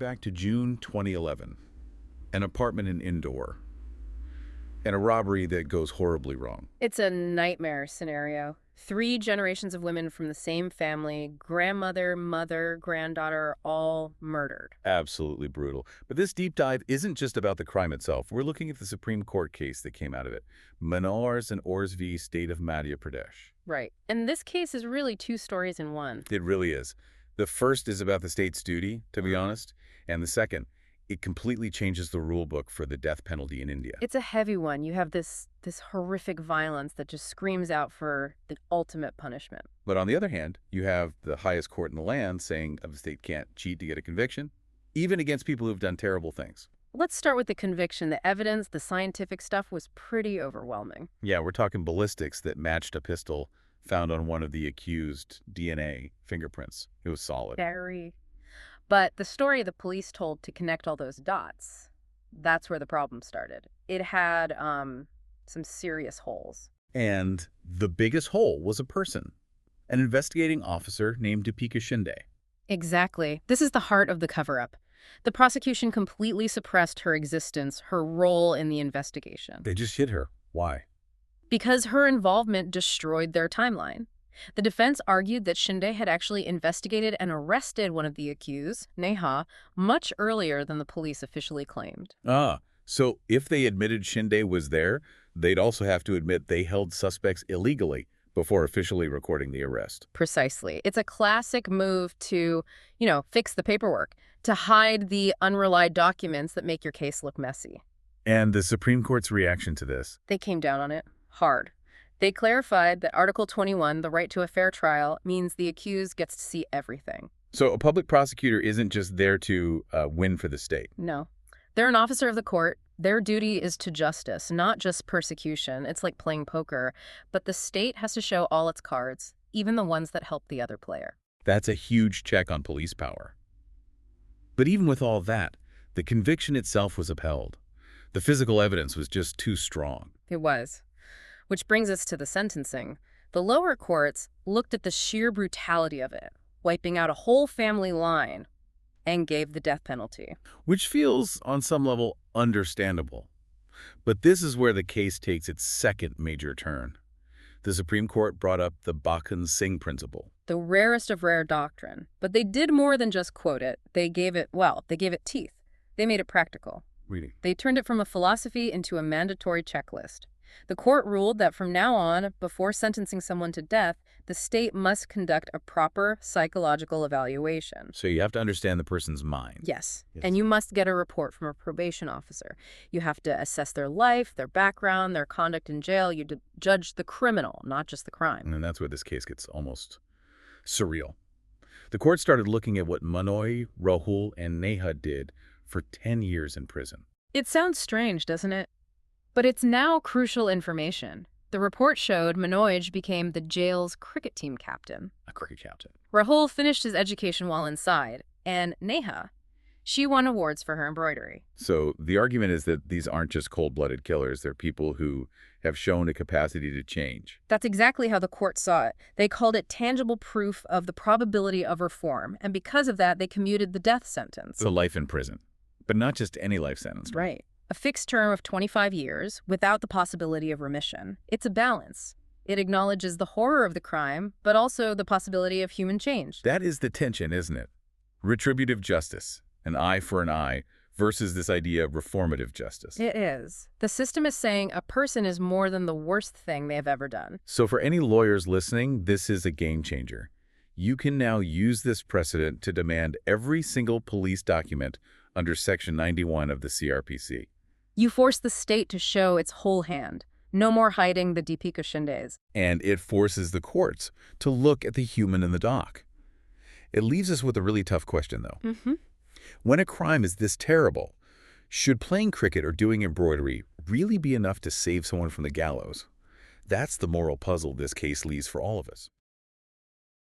back to June 2011. An apartment in Indore. And a robbery that goes horribly wrong. It's a nightmare scenario. 3 generations of women from the same family, grandmother, mother, granddaughter, all murdered. Absolutely brutal. But this deep dive isn't just about the crime itself. We're looking at the Supreme Court case that came out of it. Manoj Ors and Ors v. State of Madhya Pradesh. Right. And this case is really 2 stories in one. It really is. The first is about the state's duty, to be honest. And the second, it completely changes the rule book for the death penalty in India. It's a heavy one. You have this horrific violence that just screams out for the ultimate punishment. But on the other hand, you have the highest court in the land saying the state can't cheat to get a conviction, even against people who've done terrible things. Let's start with the conviction. The evidence, the scientific stuff was pretty overwhelming. Yeah, we're talking ballistics that matched a pistol found on one of the accused DNA fingerprints. It was solid. Very. But the story the police told to connect all those dots, that's where the problem started. It had some serious holes. And the biggest hole was a person, an investigating officer named Deepika Shinde. Exactly. This is the heart of the cover-up. The prosecution completely suppressed her existence, her role in the investigation. They just hid her. Why? Because her involvement destroyed their timeline. The defense argued that Shinde had actually investigated and arrested one of the accused, Neha, much earlier than the police officially claimed. So if they admitted Shinde was there, they'd also have to admit they held suspects illegally before officially recording the arrest. Precisely. It's a classic move to, fix the paperwork, to hide the unrelied documents that make your case look messy. And the Supreme Court's reaction to this? They came down on it hard. They clarified that Article 21, the right to a fair trial, means the accused gets to see everything. So a public prosecutor isn't just there to win for the state. No. They're an officer of the court. Their duty is to justice, not just persecution. It's like playing poker. But the state has to show all its cards, even the ones that help the other player. That's a huge check on police power. But even with all that, the conviction itself was upheld. The physical evidence was just too strong. It was. Which brings us to the sentencing. The lower courts looked at the sheer brutality of it, wiping out a whole family line, and gave the death penalty. Which feels, on some level, understandable. But this is where the case takes its second major turn. The Supreme Court brought up the Bakhan Singh principle. The rarest of rare doctrine. But they did more than just quote it. They gave it teeth. They made it practical. Really? They turned it from a philosophy into a mandatory checklist. The court ruled that from now on, before sentencing someone to death, the state must conduct a proper psychological evaluation. So you have to understand the person's mind. Yes. And you must get a report from a probation officer. You have to assess their life, their background, their conduct in jail. You judge the criminal, not just the crime. And that's where this case gets almost surreal. The court started looking at what Manoj, Rahul, and Neha did for 10 years in prison. It sounds strange, doesn't it? But it's now crucial information. The report showed Manoj became the jail's cricket team captain. A cricket captain. Rahul finished his education while inside. And Neha, she won awards for her embroidery. So the argument is that these aren't just cold-blooded killers. They're people who have shown a capacity to change. That's exactly how the court saw it. They called it tangible proof of the probability of reform. And because of that, they commuted the death sentence. So life in prison. But not just any life sentence. Right. A fixed term of 25 years without the possibility of remission. It's a balance. It acknowledges the horror of the crime, but also the possibility of human change. That is the tension, isn't it? Retributive justice, an eye for an eye, versus this idea of reformative justice. It is. The system is saying a person is more than the worst thing they have ever done. So for any lawyers listening, this is a game changer. You can now use this precedent to demand every single police document under Section 91 of the CRPC. You force the state to show its whole hand. No more hiding the Deepika Shindes. And it forces the courts to look at the human in the dock. It leaves us with a really tough question, though. When a crime is this terrible, should playing cricket or doing embroidery really be enough to save someone from the gallows? That's the moral puzzle this case leaves for all of us.